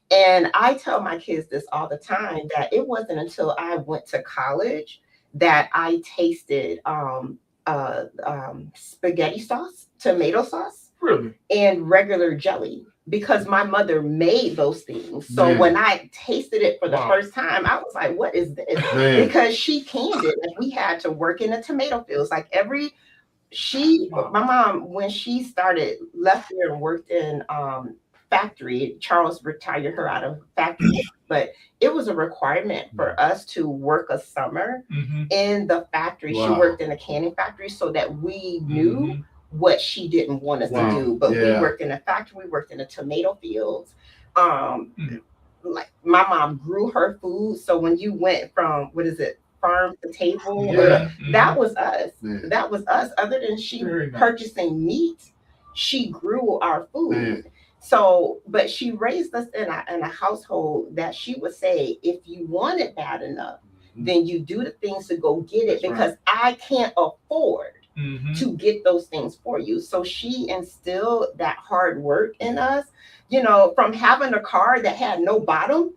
And I tell my kids this all the time, that it wasn't until I went to college that I tasted spaghetti sauce, tomato sauce, and regular jelly, because my mother made those things. So when I tasted it for the first time, I was like, what is this? Because she canned it. Like, we had to work in the tomato fields. Like my mom, when she left here and worked in factory. Charles retired her out of factory, but it was a requirement for us to work a summer in the factory. She worked in a canning factory so that we knew what she didn't want us to do. But we worked in a factory, we worked in the tomato fields. Like my mom grew her food. So when you went from, what is it, farm to table, that was us. That was us. Other than she purchasing meat, she grew our food. So, but she raised us in a household that she would say, if you want it bad enough, then you do the things to go get it, because I can't afford to get those things for you. So she instilled that hard work in us, you know, from having a car that had no bottom.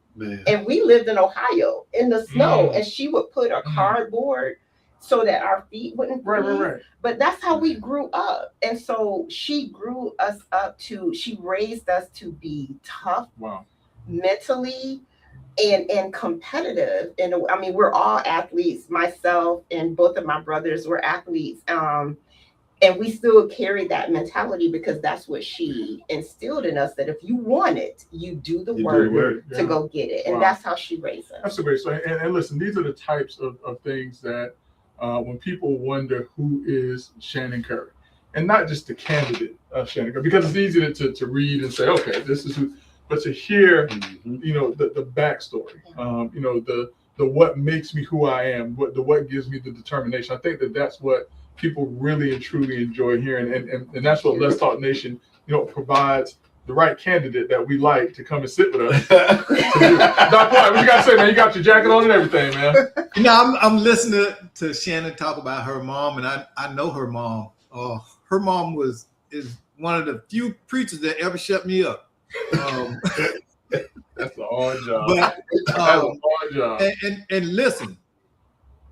And we lived in Ohio in the snow, and she would put a cardboard so that our feet wouldn't freeze. But that's how we grew up. And so she grew us up she raised us to be tough, mentally, and competitive. And I mean, we're all athletes. Myself and both of my brothers were athletes. And we still carry that mentality because that's what she instilled in us, that if you want it, you do the work to go get it. And that's how she raised us. That's great. So, and listen, these are the types of things that when people wonder who is Shannon Curry, and not just the candidate of Shannon Curry, because it's easy to read and say, okay, this is who, but to hear, you know, the backstory, you know, the what makes me who I am, what gives me the determination. I think that's what people really and truly enjoy hearing, and that's what Let's Talk Nation, you know, provides the right candidate that we like to come and sit with us. Doc White, what you got to say, man? You got your jacket on and everything, man. You know, I'm listening to Shannon talk about her mom, and I know her mom. Her mom is one of the few preachers that ever shut me up. That's a hard job. But, that's a hard job. And listen,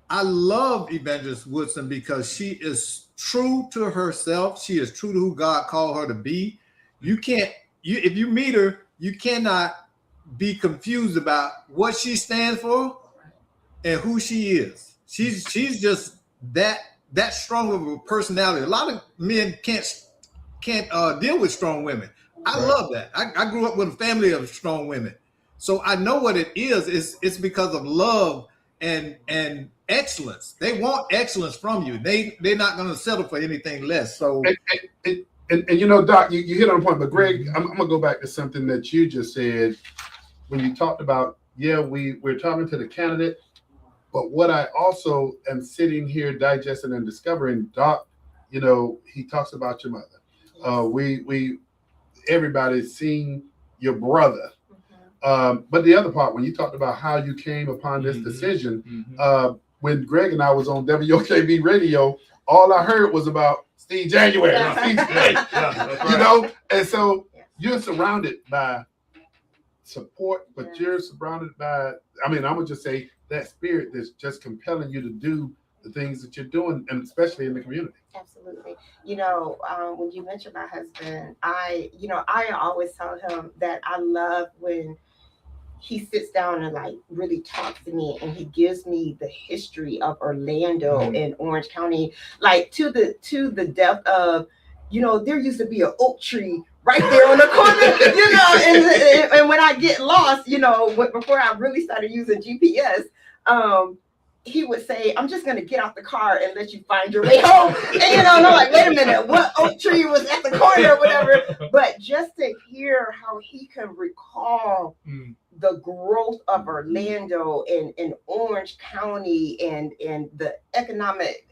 I love Evangelist Woodson because she is true to herself. She is true to who God called her to be. If you meet her, you cannot be confused about what she stands for and who she is. She's just that strong of a personality. A lot of men can't deal with strong women. I love that. I grew up with a family of strong women, so I know what it is. It's because of love and excellence. They want excellence from you. They're not going to settle for anything less. So. And you know, Doc, you hit on a point, but Greg, I'm gonna go back to something that you just said when you talked about, we're talking to the candidate, but what I also am sitting here digesting and discovering, Doc, you know, he talks about your mother. Everybody's seen your brother. But the other part, when you talked about how you came upon this decision, when Greg and I was on WOKB radio, all I heard was about Steve January, you know, and so you're surrounded by support, but you're surrounded by, I mean, I'm gonna just say that spirit that's just compelling you to do the things that you're doing, and especially in the community. Absolutely. You know, when you mentioned my husband, I always tell him that I love when he sits down and like really talks to me, and he gives me the history of Orlando and Orange County, like to the depth of, you know, there used to be an oak tree right there on the corner, you know, and when I get lost, you know, before I really started using GPS, he would say, I'm just going to get out the car and let you find your way home. And, you know, and I'm like, wait a minute, what oak tree was at the corner or whatever. But just to hear how he can recall the growth of Orlando and Orange County and the economic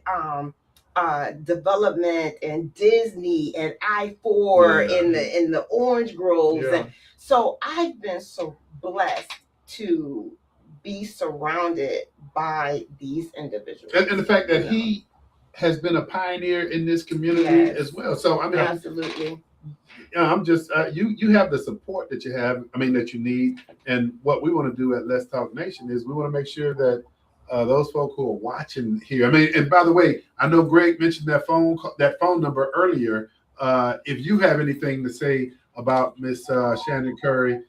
development and Disney and I-4 in the orange groves. And so I've been so blessed to be surrounded by these individuals. And the fact that he has been a pioneer in this community as well. So, I mean, absolutely. I'm just, you have the support that you have, I mean, that you need. And what we want to do at Let's Talk Nation is we want to make sure that those folk who are watching here, I mean, and by the way, I know Greg mentioned that phone number earlier. If you have anything to say about Miss Shannon Curry,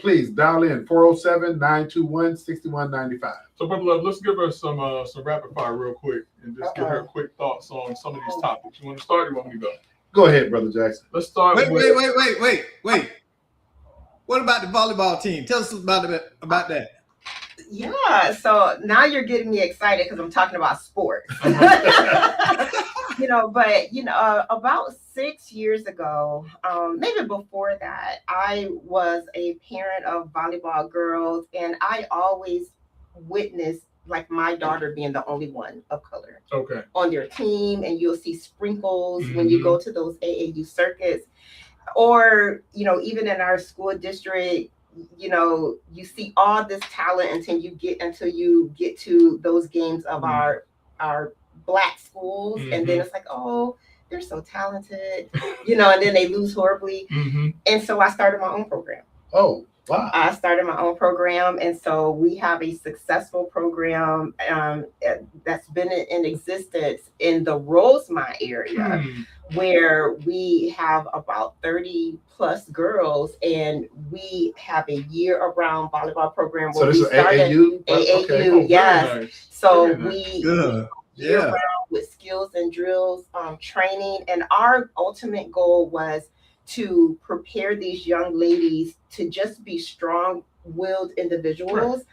please dial in 407-921-6195. So, Brother Love, let's give her some rapid fire real quick and just give her quick thoughts on some of these topics. You want to start or you want me to go? Go ahead, Brother Jackson. Let's start Wait. What about the volleyball team? Tell us about that. Yeah, so now you're getting me excited because I'm talking about sports. About 6 years ago, maybe before that, I was a parent of volleyball girls, and I always witnessed like my daughter being the only one of color on their team, and you'll see sprinkles when you go to those AAU circuits, or even in our school district. You see all this talent until you get to those games of our Black schools, and then it's like, oh, they're so talented, and then they lose horribly. And so I started my own program. Oh, wow. I started my own program, and so we have a successful program that's been in existence in the Rosemont area, where we have about 30 plus girls, and we have a year-round volleyball program. So this is AAU? AAU, Okay. yes. Nice. So Very we year-round with skills and drills training, and our ultimate goal was to prepare these young ladies to just be strong-willed individuals,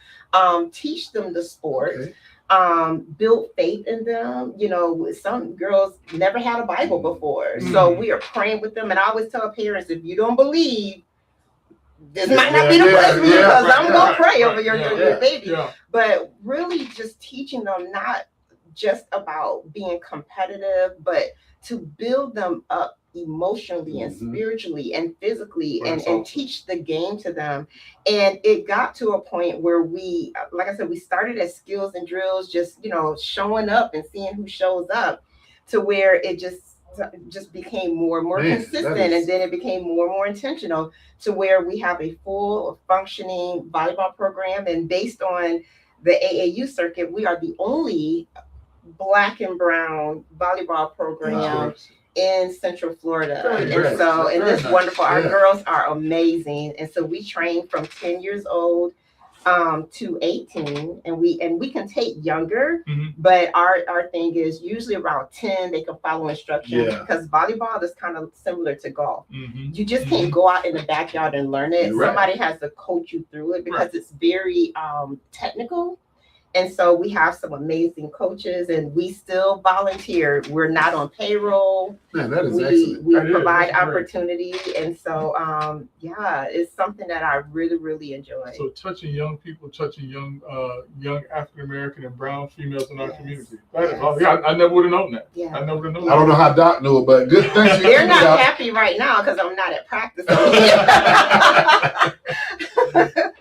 teach them the sport, build faith in them. Some girls never had a Bible before, so we are praying with them. And I always tell parents, if you don't believe, this might not be the place for you, because I'm going to pray over your baby. But really just teaching them not just about being competitive, but to build them up emotionally and spiritually and physically, and teach the game to them. And it got to a point where we, like I said, we started as skills and drills, just showing up and seeing who shows up, to where it just became more and more consistent, and then it became more and more intentional, to where we have a full functioning volleyball program. And based on the AAU circuit, we are the only Black and brown volleyball program in Central Florida. And this wonderful, our girls are amazing. And so we train from 10 years old to 18, and we can take younger, but our thing is usually around 10 they can follow instructions, because volleyball is kind of similar to golf. You just can't go out in the backyard and learn it. Somebody has to coach you through it, because it's very technical. And so we have some amazing coaches, and we still volunteer. We're not on payroll. Man, that is excellent. We provide opportunity. And so, it's something that I really, really enjoy. So touching young people, touching young African-American and brown females in our community. That is awesome. I never would have known that. I never would have known that. I don't know how Doc knew it, but good. Thanks. They're not happy right now because I'm not at practice.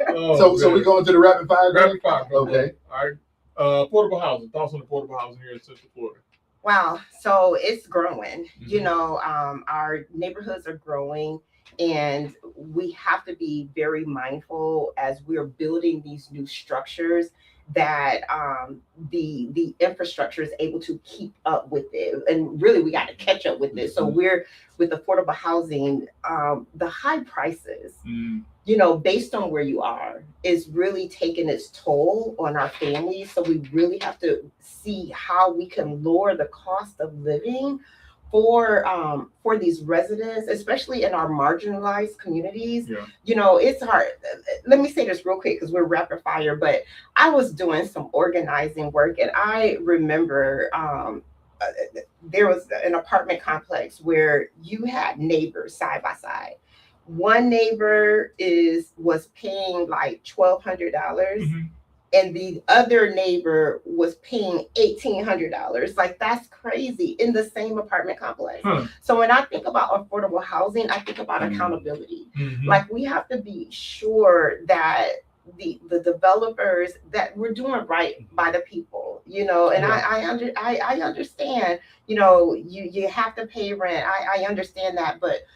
So we going to the rapid fire? Rapid fire. Okay. All right. Affordable housing. Thoughts on affordable housing here in Central Florida? Wow. So it's growing. Our neighborhoods are growing, and we have to be very mindful as we're building these new structures that the infrastructure is able to keep up with it. And really, we got to catch up with it. So we're with affordable housing, the high prices, based on where you are, is really taking its toll on our families. So we really have to see how we can lower the cost of living for these residents, especially in our marginalized communities. It's hard. Let me say this real quick, because we're rapid fire, but I was doing some organizing work, and I remember there was an apartment complex where you had neighbors side by side. One neighbor was paying like $1,200, and the other neighbor was paying $1,800. Like, that's crazy, in the same apartment complex. So when I think about affordable housing, I think about accountability. Like, we have to be sure that the developers, that we're doing right by the people, and I understand, you have to pay rent. I understand that, but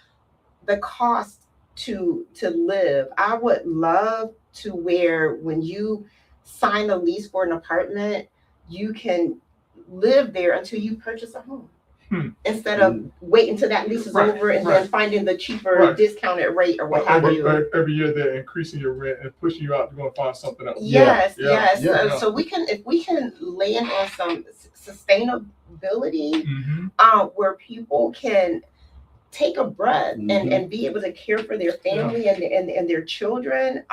the cost to live, I would love to where when you sign a lease for an apartment, you can live there until you purchase a home, instead of waiting till that lease is over and then finding the cheaper discounted rate or what have you. Every year they're increasing your rent and pushing you out to go and find something else. Yes. So if we can land on some sustainability, where people can take a breath Mhm. and be able to care for their family and their children,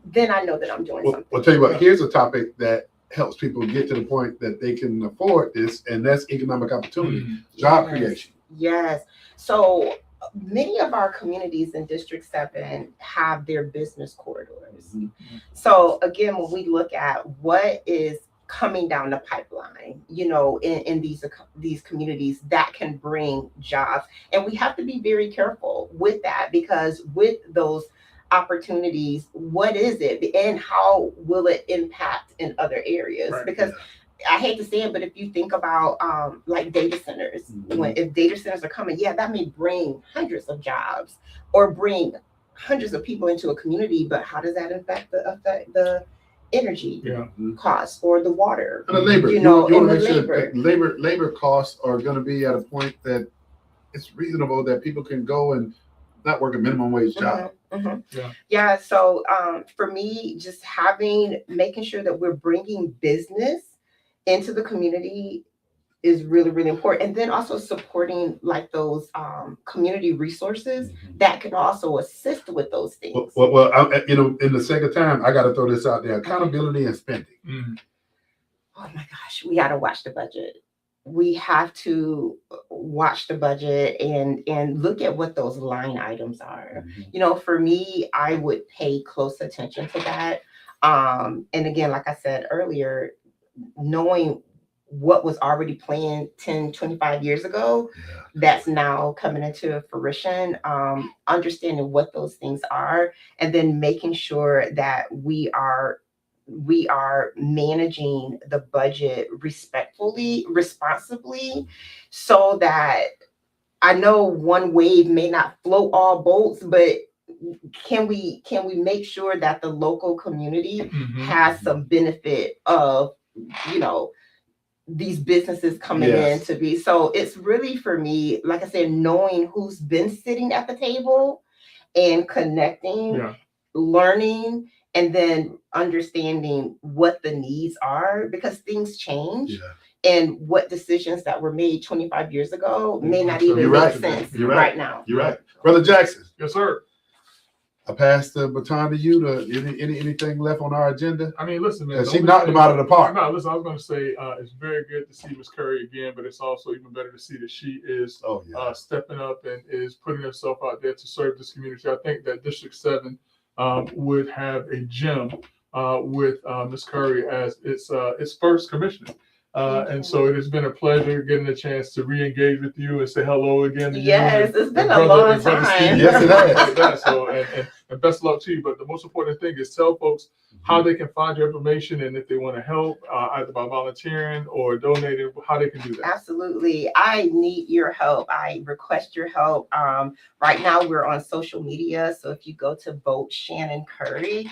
then I know that I'm doing something. I'll tell you what, here's a topic that helps people get to the point that they can afford this, and that's economic opportunity, job creation. Yes. So many of our communities in District 7 have their business corridors. Mhm. So again, when we look at what is coming down the pipeline, you know, in these communities that can bring jobs, and we have to be very careful with that, because with those opportunities, what is it and how will it impact in other areas? Right. Because I hate to say it, but if you think about like data centers, if data centers are coming, that may bring hundreds of jobs or bring hundreds of people into a community, but how does that affect the energy costs or the water? And the labor, you know, you and want the to make sure labor. that labor costs are going to be at a point that it's reasonable that people can go and not work a minimum wage job. Yeah. So for me, just making sure that we're bringing business into the community is really, really important. And then also supporting like those community resources that can also assist with those things. Well, you know, in the sake of time, I got to throw this out there: accountability and spending. Oh my gosh, we got to watch the budget. We have to watch the budget and look at what those line items are. You know, for me, I would pay close attention to that. And again, like I said earlier, knowing what was already planned 10, 25 years ago, that's now coming into fruition, understanding what those things are, and then making sure that we are managing the budget responsibly, so that I know one wave may not float all boats, but can we make sure that the local community has some benefit of, you know, these businesses coming in to be. So it's really, for me, like I said, knowing who's been sitting at the table and connecting, learning, and then understanding what the needs are, because things change. And what decisions that were made 25 years ago may not even make sense right now. You're right. Brother Jackson. Yes, sir. I pass the baton to you. Anything left on our agenda? I mean, listen, man. She knocked him out of the park. No, listen, I was going to say it's very good to see Miss Curry again, but it's also even better to see that she is stepping up and is putting herself out there to serve this community. I think that District 7 would have a gem with Miss Curry as its first commissioner. And so it has been a pleasure getting a chance to re-engage with you and say hello again to you. Yes, it's been a long time. Yes, it has. So, and best of luck to you. But the most important thing is tell folks how they can find your information, and if they want to help, either by volunteering or donating, how they can do that. Absolutely. I need your help. I request your help. Right now we're on social media. So if you go to Vote Shannon Curry,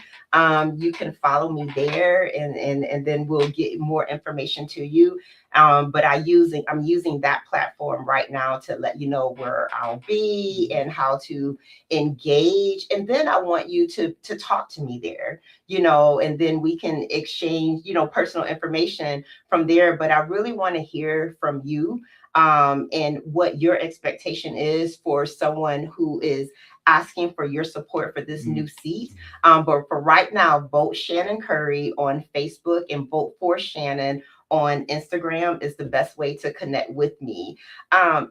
you can follow me there, and then we'll get more information to you. But I'm using that platform right now to let you know where I'll be and how to engage. And then I want you to talk to me there, you know, and then we can exchange, you know, personal information from there. But I really want to hear from you and what your expectation is for someone who is asking for your support for this new seat. But for right now, Vote Shannon Curry on Facebook and Vote for Shannon on Instagram is the best way to connect with me.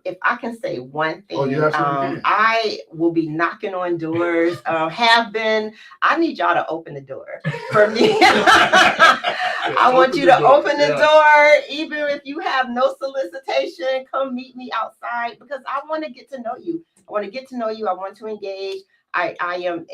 If I can say one thing, I will be knocking on doors, have been. I need y'all to open the door for me. I want you to open the door, even if you have no solicitation, come meet me outside, because I want to get to know you. I want to get to know you. I want to engage. I am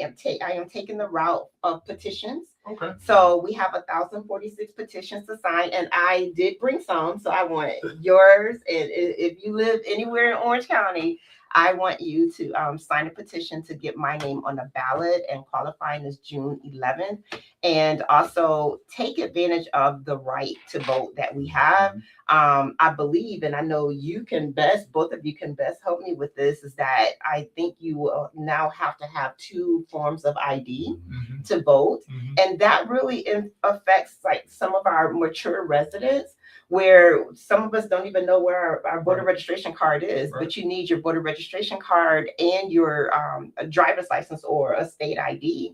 taking the route of petitions. Okay. So we have 1,046 petitions to sign, and I did bring some. So I want yours. And if you live anywhere in Orange County, I want you to sign a petition to get my name on the ballot, and qualifying is June 11th. And also take advantage of the right to vote that we have. I believe, and I know you can best, both of you can best help me with this, is that I think you will now have to have 2 forms of ID to vote. And that really affects like some of our mature residents, where some of us don't even know where our voter Right. registration card is, Right. but you need your voter registration card and your a driver's license or a state ID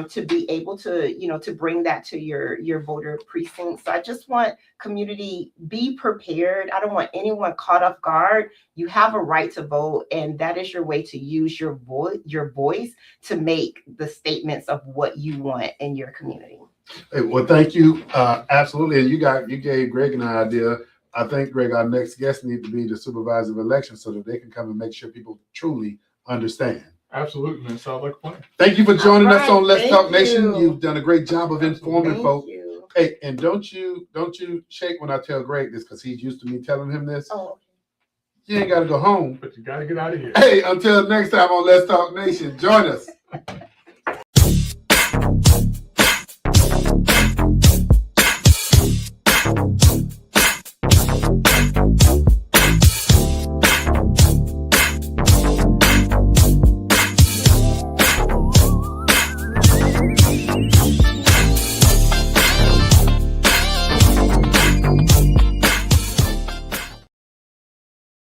to be able to, to bring that to your voter precinct. So I just want community, be prepared. I don't want anyone caught off guard. You have a right to vote, and that is your way to use your voice to make the statements of what you want in your community. Hey, well, thank you. Absolutely. And you gave Greg an idea. I think, Greg, our next guest needs to be the supervisor of elections so that they can come and make sure people truly understand. Absolutely, man. Sounds like a plan. Thank you for joining us Right, on Let's thank Talk Nation. you. You've done a great job of informing Thank folks. you. Hey, and don't you shake when I tell Greg this, because he's used to me telling him this. Oh, You ain't got to go home. But you got to get out of here. Hey, until next time on Let's Talk Nation, join us.